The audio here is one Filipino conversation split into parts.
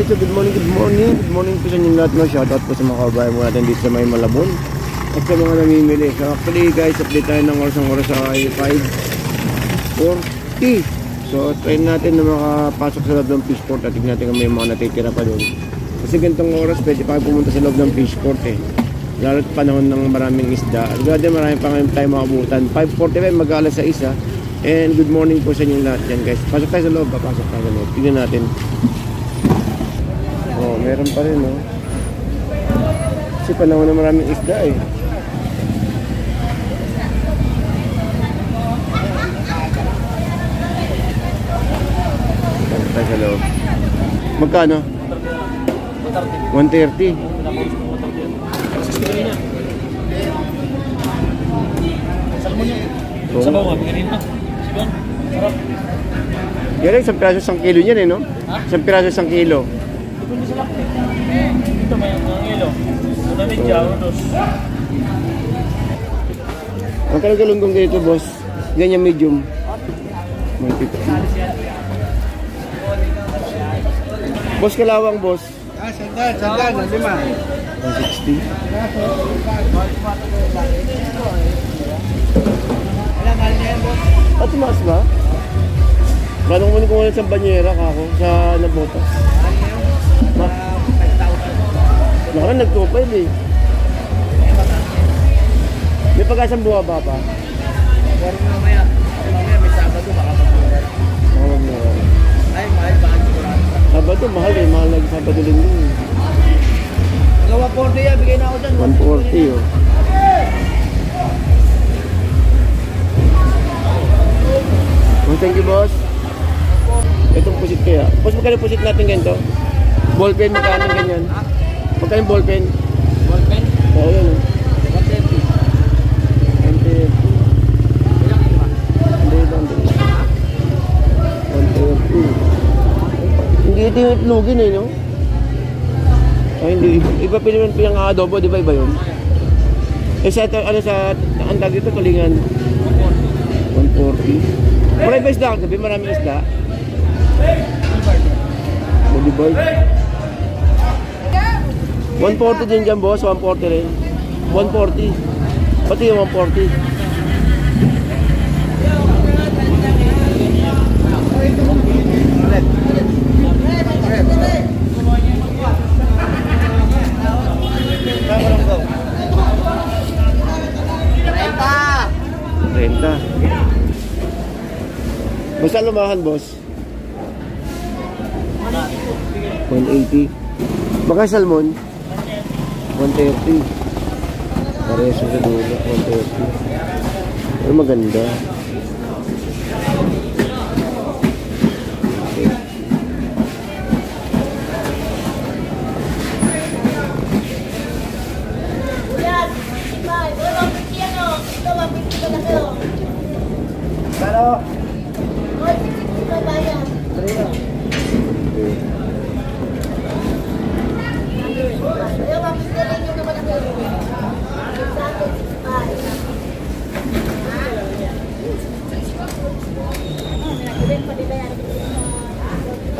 guys, so good morning po sa inyo lahat, no? Shoutout po sa mga kabayan mo natin dito sa may Malabon at sa mga namimili. So actually guys, update tayo ng oras sa 5:40. So try natin na makapasok sa loob ng fishport at tignan natin kung may mga natitira pa doon. Kasi ganitong oras pwede pa pumunta sa loob ng fishport eh. Lalo't panahon ng maraming isda. At ganoon din marami pa ngayon tayo makabutan. 5:45 mag-aalas sa isa. And good morning po sa inyo lahat yan guys. Pasok tayo sa loob, papasok tayo sa loob. Tignan natin. Oh, meron pa rin, no? Kasi panahon na maraming isda, eh. Pasok tayo sa loob. Magkano? 130. Sa bawah, bigyan na. Sigon, sarap. Yan ay isang piraso 1 kilo niyan, eh, no? Isang piraso 1 kilo. Ito may mga kilo. Una medya, unos. Ang kalungkong dito, boss. Ganyan medium. 150. Boss, kalawang, boss. Sandal, 5. 160. At tumaas ba? Gano'ng muna kung sa banyera ka ako sa nabotas. Nakaraan nag-2.5 eh. May pag-asang buwaba pa? Mamaya may Sabado baka mag-mura. Ay, mahal ba ang sigurado? Sabado, mahal eh. Mahal nag-Sabado din din. Gawa 40 yan, bigay na ako dyan. 140 oh. Oh, thank you, boss. Itong pusit kaya. Boss, magkano pusit natin ganito? Ballpen, magkano ganyan? Magkano ballpen? Ballpen? Oo, yun. 130. 130. Ilang iba? Hindi ito yung itlogin eh, no? Ay, hindi. Iba pilihan pinang-adobo, di ba iba yun? Eh, sa, ano sa, ang tag dito, tulingan? 140. Marami ba isda kagabi? Maraming isda? Bodyboard. 140 din dyan, boss. 140 rin. 140. Pati yung 140. Renta. Basta lumahan, boss. 180. Baka salmon 130. Pareso sa dulo 130. Pero maganda.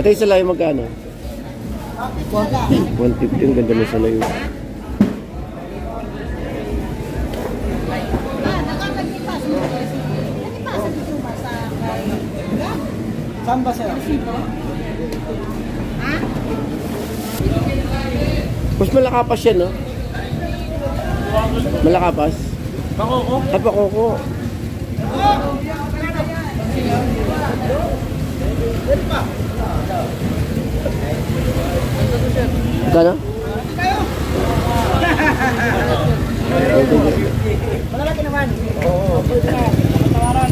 At yung salayo magkano? 150. Ang ganda ng salayo. Saan ba sa'yo? Mas malakapas yan, no? Malakapas? Pakoko? At pakoko. Magkano? Malalaki naman. Oo. Patawaran.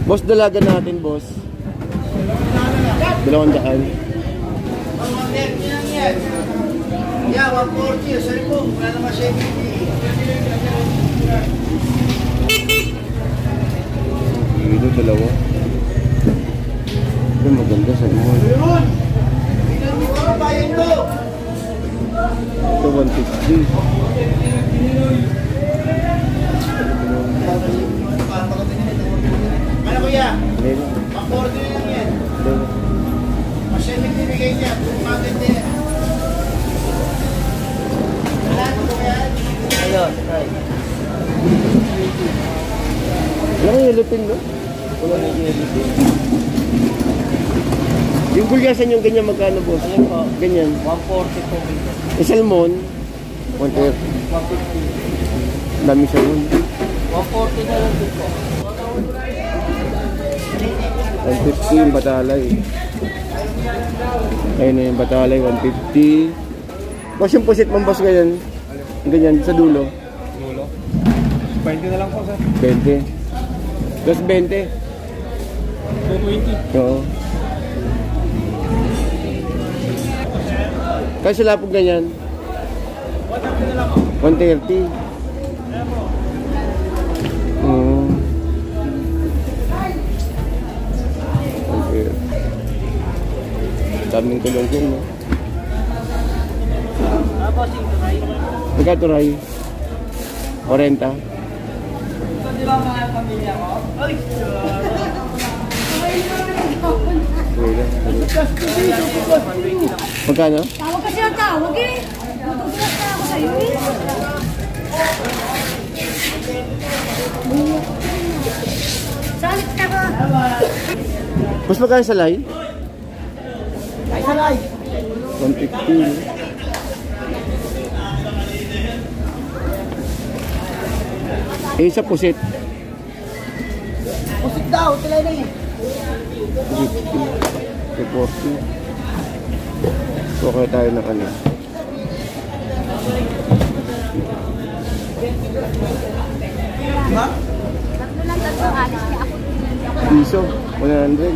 Boss, dalaga natin, boss. 200. Yeah, 140. Sorry po. Wala naman siya. Ito, dalawa. Ito, maganda sa mo. Ito, 150. Ano kuya? Right. Wala kang yellow pin, no? Wala kang yellow pin. Yung gulyasan yung ganyan magkano, boss? Ayun po. Ganyan. 140 po dito. Yung salmon, 130. 150. Dami salmon. 140 na lang dito. 150 yung batalay. Ayun na yung batalay, 150. Boss, yung pusit mong boss ganyan. Ganyan, sa dulo. Dulo. 20 na lang po, sir. 20. Plus 20. 220. Oo. Kasi sila po ganyan. 130 na lang po. 130. Oo. Okay. Daming tulong-tulong, no? Tapos yung turay. Magkaturay? 40. Di ba mga pamilya ko? Ay! Magkano? Tawag kasi ang tawag eh. Matutulas na ako sa'yo eh. Salit ka ka. Mas magkano sa lay? Ay, salay! 150. Eh, sa pusit. Pusik daw, tilay na eh. 250. 240. So, kaya tayo ng ano. Ha? Tatlo lang tatlo alis niya ako. Piso. 100.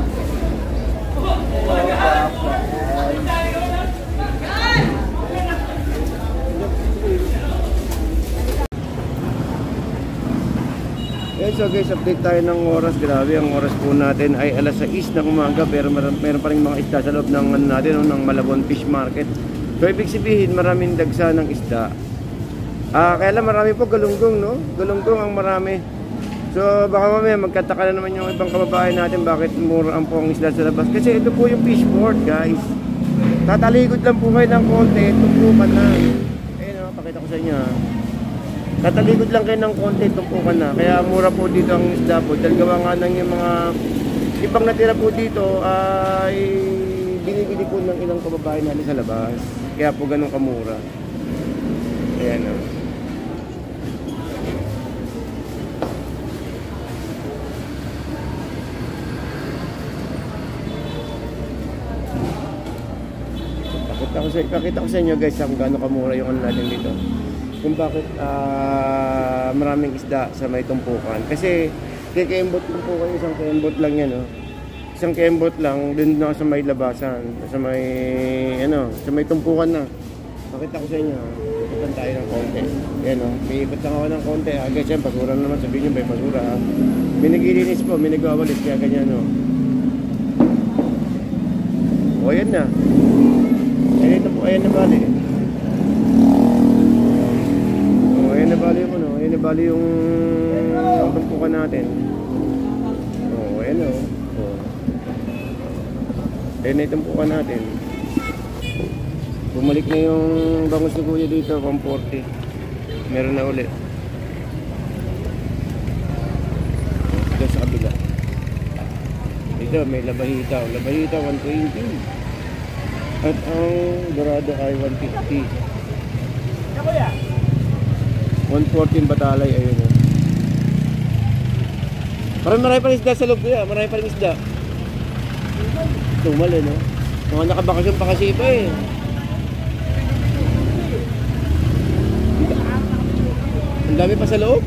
Okay, so guys, update tayo ng oras. Grabe, ang oras po natin ay alas 6 ng umaga, pero meron pa rin mga isda sa loob ng ano natin, ng Malabon Fish Market. So ibig sabihin, maraming dagsa ng isda. Kaya lang marami po galunggong, no? Galunggong ang marami. So baka mamaya magkataka na naman yung ibang kababayan natin bakit mura ang pong isda sa labas. Kasi ito po yung fish port, guys. Tatalikod lang po kayo ng konti, tumpukan na. Ayun, pakita ko sa inyo. Tatalikod lang kayo ng konti, tumpukan na. Kaya mura po dito ang isda po. Dahil gawa nga ng yung mga ibang natira po dito ay binibili po ng ilang kababayan natin sa labas. Kaya po ganun kamura. Ayan o. Pakita ko sa inyo guys kung gaano kamura yung ano natin dito. Kung bakit maraming isda sa may tumpukan. Kasi kikembot tumpukan, isang kembot lang yan, no? Isang kembot lang, dun na sa may labasan, sa may, ano, sa may tumpukan na. Pakita ko sa inyo, iputan tayo ng konti. Yan, no? May ipot lang ako ng konti. Guys, yan, basura naman, sabihin nyo, may basura. May nagilinis po, may nagawalis, kaya ganyan, no? O, yan na. Ayan, ito po, ayan na bali. Ayan na bali yung ano, ayan na bali yung tumpukan natin. Oh, ayan o. Oh. Ayan na yung tumpukan natin. Bumalik na yung bangus ni Kuya dito, 140. Meron na ulit. Ito sa kabila. Ito, may labahita. Labahita, 120. At ang dorado ay 150. Ano kuya? 114 batalay, ayun o. Parang marami pa rin isda sa loob kuya, marami pa rin isda. Tumal eh, no? Mga nakabakasyon pa kasi iba eh. Ang dami pa sa loob.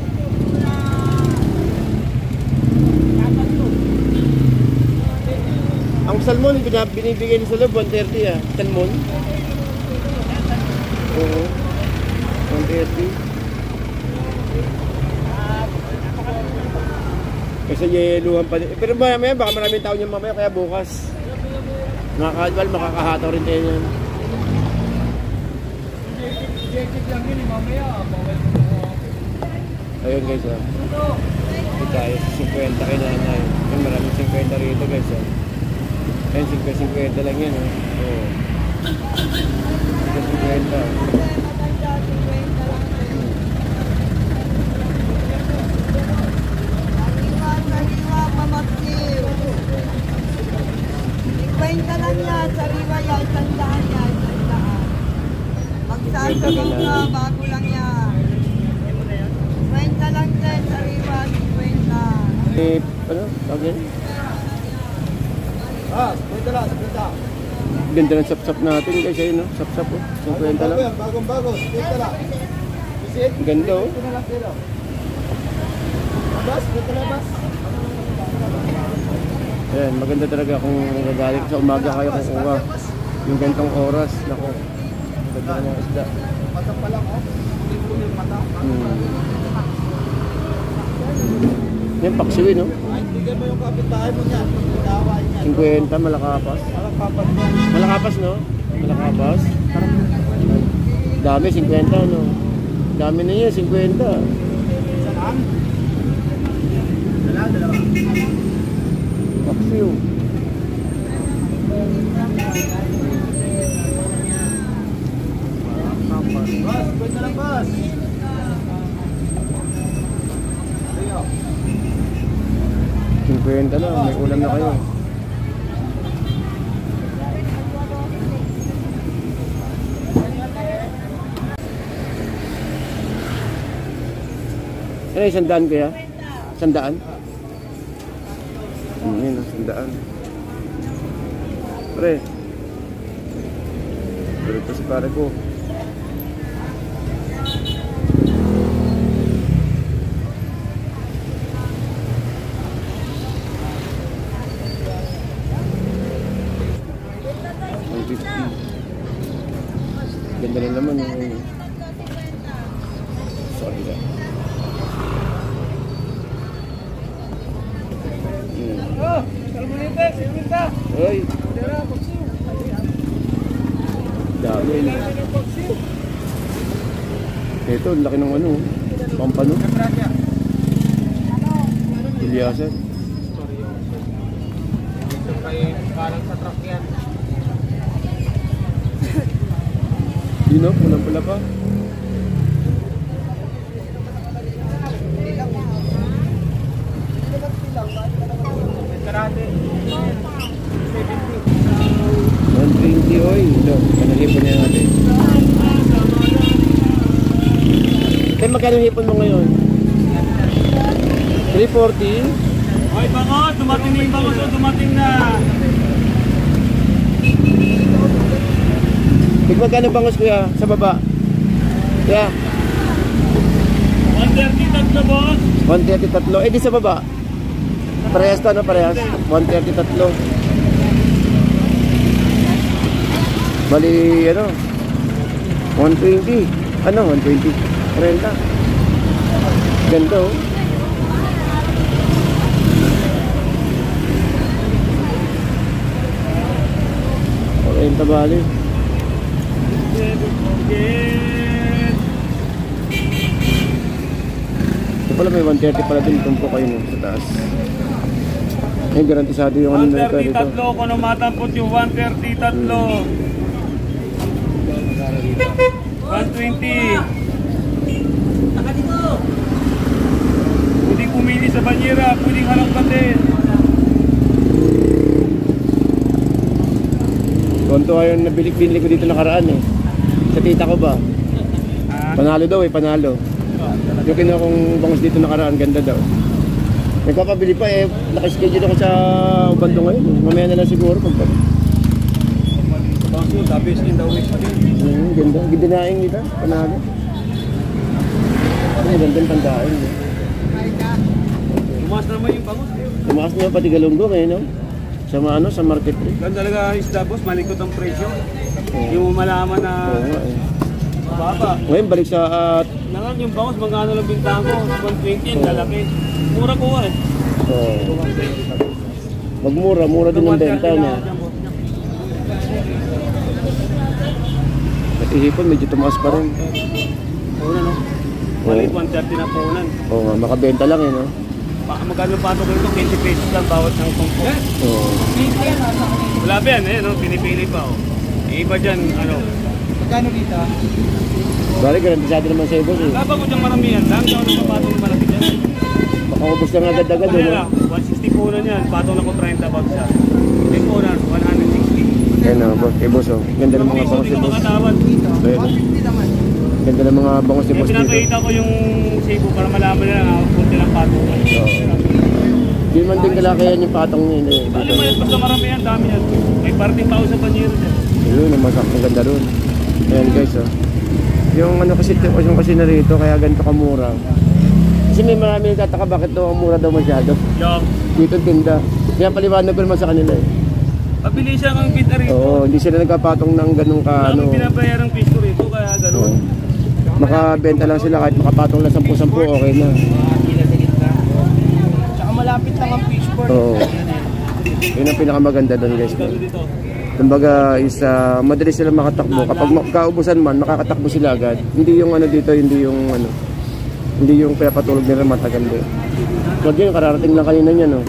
Ang salmon, binibigay niya sa loob, 130 ah. Salmon. Oo. 130. Kasi yeluhan pa din. Pero mamaya baka maraming tao niyan mamaya kaya bukas. Nakakadwal, makakahataw rin tayo niyan. Ayun guys ah. Ito tayo, 50 kayo na na. Maraming 50 rito guys ah. Ayun, 50 lang yan ah. Oo. 50. bago lang yan. 20 lang din, sariwa, 50. Ano? Tawag yan? Punta lang, punta. Ganda ng sapsap natin guys, ayun no? Sapsap oh. 50 lang. Bagong-bago, punta lang. Ganda oh. Bas, punta lang, bas. Ayan, maganda talaga kung gagaling sa umaga kayo kukuha. Yung gantong oras, nako. Ganda ng isda. Mata pa lang, oh. Hindi yung mata. Yan, paksiwi no? Ay, bigyan mo yung kapitbahay mo niya. Daway niya. 50, malakapas. Parang papat mo. Malakapas no? Malakapas. Dami, 50 no? Dami na yan, 50. Saan? Dalawa. Paksiw. Bas, punta lang, bas. Ayo. 50 lang, may ulam na kayo. Ano, 100 kaya? 100? Yun, 100. Pre. Dito si pare ko. Ganda rin naman yung sorry ka. Ay, dami. Ito, laki ng ano, pampano. Bilyasan. Parang sa truck yan. Yun o, pulang-pula pa. Karate. 120 oy. Ito, panahipon na natin. Kaya magkano hipon mo ngayon? 340? Hoy, bangos! Dumating na yung bangos. Dumating na! Magkano bangos kuya sa baba? Kaya? 133, boss! 133. Eh di sa baba? Parehas to, no? Parehas? 133. Bali, ano? 120. Ano? 120. 30. Ganito, oh. Okay, tabali. Ito pala may 130 pala din tumpo kayo sa taas. Ay, garantisado yung ano na ito. 133 kung namatampot yung 133. 120. Pwedeng kumili sa banyera, pwedeng halongkatin. Konto yung binili ko dito nakaraan eh. Sa tita ko ba? Panalo daw eh, panalo. Yung kinuha kong bangus dito nakaraan, ganda daw. Nagpapabili pa eh, nakaschedule ako sa Ubando ngayon. Mamaya na lang siguro pagpapabili. The best in the West. Ganda, gidinaing nila, panalo. Ang gandang tandain. Tumaas naman yung bangus. Tumaas niya pati galunggong eh, no? Sa ano, sa market rate. Ganun talaga isda, boss. Malikot ang presyo. Hindi mo malaman na Oo nga eh. mababa. Ngayon balik sa Nangan yung bangus, magkano lang bintahan ko? 120, lalaki. Mura ko eh. magmura, mura din ang benta niya. At ihipon, medyo tumaas pa rin. Punan, no? Malit 130 na punan. Oo nga, makabenta lang eh, no? Magkano pa ito ko ito? 20 pesos lang bawat ng tungkol. Oo. Wala ba yan, eh, no? Pinipili pa, oh. Eh, iba dyan, ano? Magkano dito? Bali, garantisado naman sa ibo eh. Laba ko dyan maramihan lang. Daw na patong na malaki dyan. Baka ubos lang agad-agad, Kaya no? lang, 160 punan yan. Patong na ko 30 bucks siya. 10 punan, 160. Ayan na, boss. Eh, boss, oh. Ganda ng mga Piso, bangus di eh, ka boss. makatawad. Ayan. 150 naman. Ganda ng mga bangos ni Yung boss dito. pinapakita ko yung Cebu para malaman nila na kunti lang patungan. Hindi man din kalakayan yung patong nila eh. Bali mo yan, basta marami yan, dami yan. May parting tao sa Panyero dyan. Yun, ang masak ng ganda ron. Ayan guys, oh. Yung ano kasi, yung kasi na rito, kaya ganito kamura. Kasi may marami nagtataka bakit daw ang mura daw masyado. Yung, Dito tinda. Kaya paliwanag ko naman sa kanila eh. pabilis siya kang bita rito. Oo, hindi sila nagkapatong ng ganung ka Ano? ano. Pinabayar ng piso rito, kaya Oo. gano'n. Makabenta lang sila kahit makapatong lang 10-10 okay na. Tsaka malapit lang ang fishport. Oo. Yun ang pinakamaganda doon guys. Dito, dito. Kumbaga is madali sila makatakbo. Kapag kaubusan man, makakatakbo sila agad. Hindi yung ano dito, hindi yung pinapatulog nila matagal din. Wag yun, kararating lang kanina niya, no?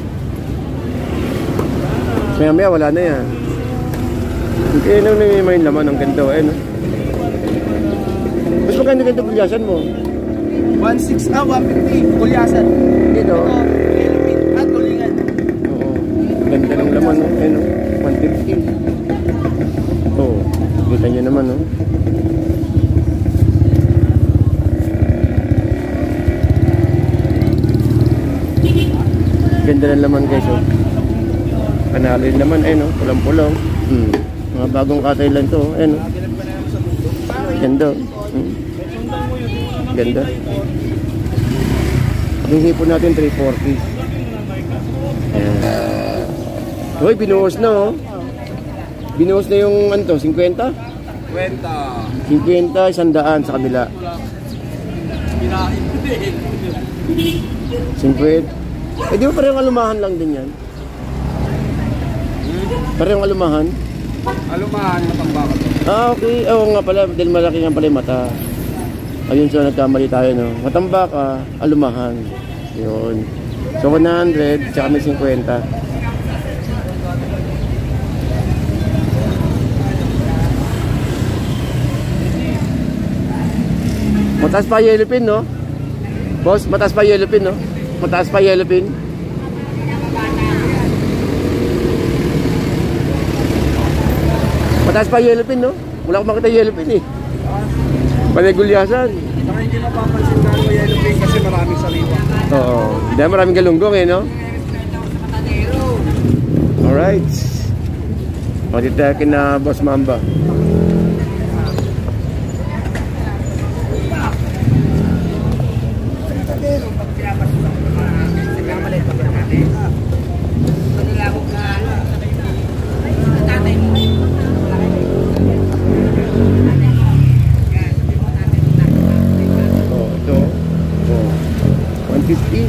Maya wala na yan. Hindi nang may laman ng ganito, eh, no? Mas maganda ganito pulyasan mo. 1.6 150. Kulyasan. Dito. Ito, Philippine at tulingan. Oo. Ganda ng laman, no? Eh, no? 150. Oo. Kita nyo naman, no? Ganda ng laman guys, oh. Panalo yung laman, eh, no? Pulang-pulang. Mga bagong katay lang to, eh, no? Ganda. Ganda. Yung hipon natin 340. Ayan. Uy, binuhos na, oh. Binuhos na yung ano to, 50? 50, 100 sa kabila. 50. Eh di ba parang alumahan lang din yan? Parang alumahan? Alumahan na pambaka to. Ah, okay. Oo nga pala, dahil malaki nga pala yung mata. Ayun, so nagkamali tayo, no? Matambak, alumahan. Yun. So 100, tsaka may 50. Mataas pa yellow pin, no? Boss, mataas pa yellow pin, no? Mataas pa yellow pin. Mataas pa yellow pin, no? Wala akong makita yellow pin, eh. Panay-gulyasan. Saka hindi mapapansin na ang yellow pin kasi maraming sariwa. Oo. Dahil maraming galunggong, eh, no? Alright. O, dito tayo kina Boss Mamba. Ito. 150.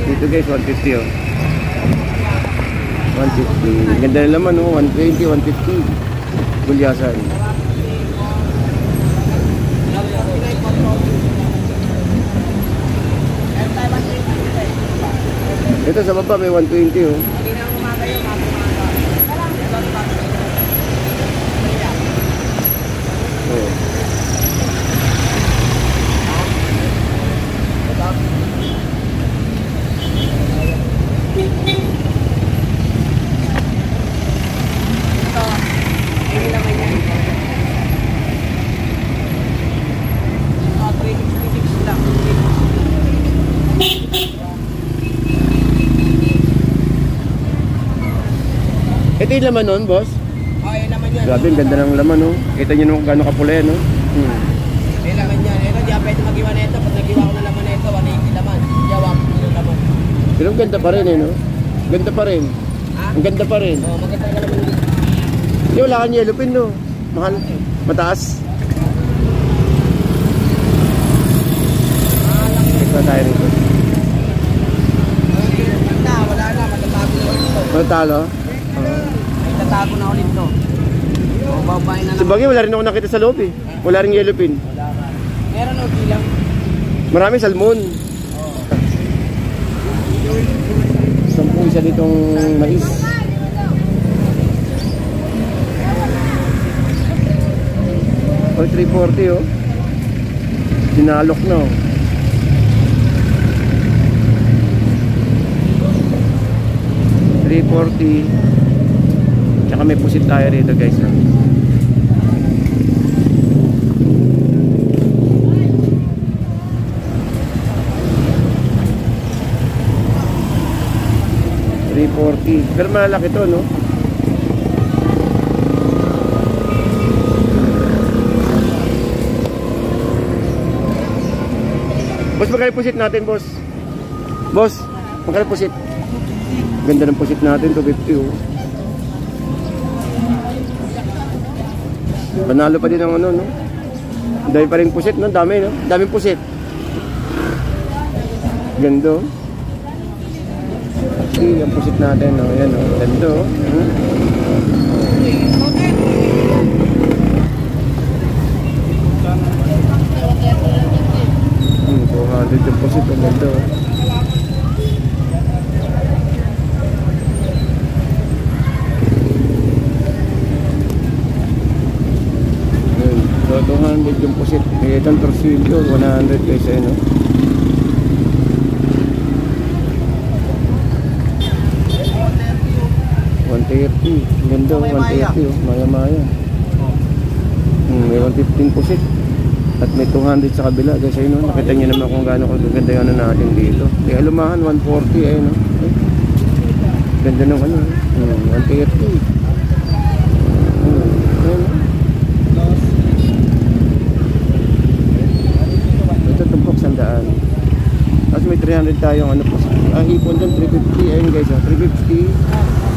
Dito guys, 150, oh. 150. Ganda na naman, oh. 120, 150. Gulyasan. Ito sa baba may 120, oh. Oh. Ito yung laman nun, boss? Ay, laman yan. Grabe, ang ganda ng laman, no? Kita nyo nung gano'ng kapula, no? Ay, laman yan. Ito, di pwede mag-iwa na ito. Pag nag-iwa ko na laman na ito, 180 laman. Yawak ko yung laman. Pero ang ganda pa rin, eh, no? Ganda pa rin. Ha? Ang ganda pa rin. Oo, maganda ka laman dito. Hindi, wala kang yellow pin, no? Mahal. Mataas. Ito tayo rito. Wala na. Matatago na ulit ito. Matalo? Ay, tatago na ulit ito. O, babae na Sa lang. bagay, wala rin ako nakita sa loob, eh. Wala rin yellow pin. Meron o bilang. Maraming salmon. 10 isa ditong mais. O, 340, oh. Sinalok na, oh. $340. Tsaka may pusit tayo rito, guys, oh. 140. Pero malalaki to, no? Boss, magkano pusit natin, boss? Boss, magkano pusit? Ganda ng pusit natin, 250, oh. Panalo pa din ang ano, no? Dami pa rin pusit, no? Dami, no? Daming pusit. Ganda, oh. Okay, ang pusit natin, no? Ayan, no? Ganda, oh. 200 yung pusit, ang ganda, oh. So 200 yung pusit. Kaya itong torsilyo 100 guys, no? Ganda, 130, oh. Maya-maya. May 115 pusit. At may 200 sa kabila guys, ayun, no? Nakita nyo naman kung gaano kaganda yung ano natin dito. Kaya alumahan 140, ayun, no? Ganda ng ano, 130. Tapos may 300 tayong ano po. Hipon doon 350, ayun guys, 350.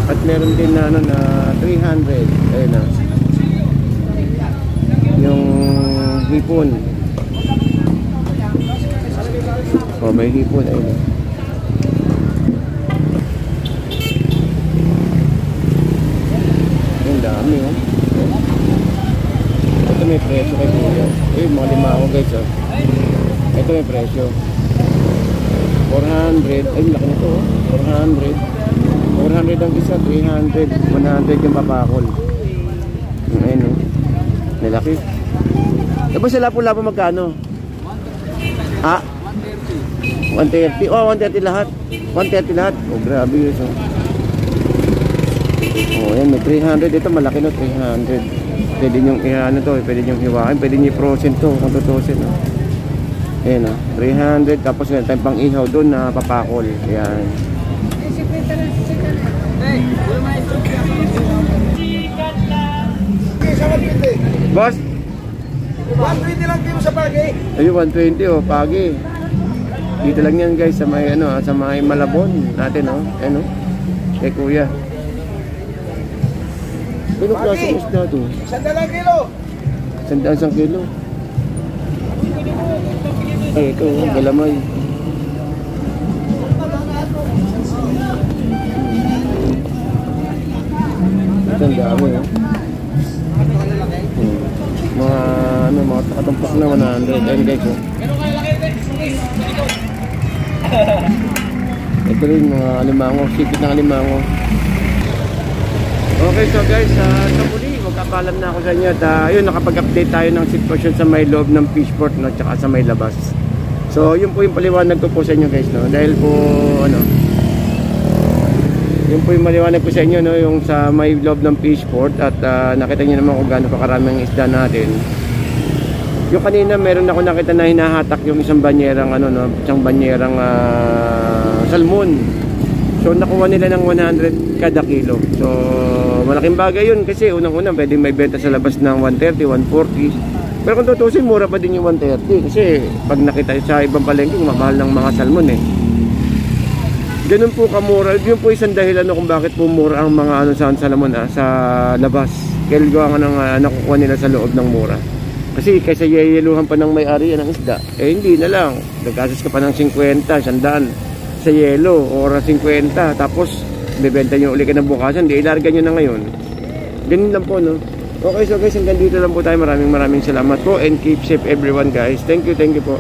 At meron din na ano na 300. Ayun na. Yung hipon. Oh, may hipon, ayun na. Ang dami, oh. Ito may presyo kay Kuya. Ayun, mga lima ako guys, oh. Ito may presyo 400, ay laki nito, 400 ang isa, 300 100 yung papakol. Ayun, no? Nalaki. Tapos sa lapo-lapo magkano? 130. Oh, 130 lahat. 130 lahat. Oh, grabe yun, so. Oh, yan, may 300. Ito malaki, no? 300. Pwede nyo ano to, pwede nyo hiwain, pwede nyo i-frozen to kung tutusin, no? Ayan, 300. Tapos meron tayong pang ihaw doon na papakol. Ayan. Boss, 120 lang kilo sa pagi. ayun, 120, oh, pagi. Dito lang yan guys sa may ano, sa may Malabon natin, oh. Ano? Kay Kuya. Ano klaseng isda to? 100 kilo. 100 kilo. Ay, ito, galamay. Ito ang dami, oh. Mga, ano, mga takatumpok na 100. Ayun guys, oh. Ito rin, mga alimango. Sikit ng alimango. Okay, so guys, sa muli, magkapaalam na ako sa inyo. At yun, nakapag-update tayo ng sitwasyon sa may loob ng fishport, no, tsaka sa may labas. So, yun po yung paliwanag ko po sa inyo guys, no? Dahil po, ano, yun po yung maliwanag ko sa inyo, no? Yung sa may loob ng fishport. At nakita nyo naman kung gaano pa karaming isda natin. Yung kanina, meron ako nakita na hinahatak yung isang banyerang, ano, no? Isang banyerang salmon. So, nakuha nila ng 100 kada kilo. So, malaking bagay yun kasi unang-unang pwedeng may benta sa labas ng 130, 140. Pero kung tutusin, mura pa din yung 130 kasi pag nakita sa ibang palengke, mahal ng mga salmon, eh. Ganun po kamura. Yun po isang dahilan kung bakit po mura ang mga ano sa salmon sa labas. Kaya gawa nga ng nakukuha nila sa loob ng mura. Kasi kaysa yeyeluhan pa ng may-ari ng isda, eh hindi na lang. Nagkasas ka pa ng 50, 100 sa yelo, oras 50, tapos bebenta nyo uli ka na bukasan, di ilarga nyo na ngayon. Ganun lang po, no? Okay, so guys, hanggang dito lang po tayo. Maraming salamat po and keep safe everyone guys. Thank you po.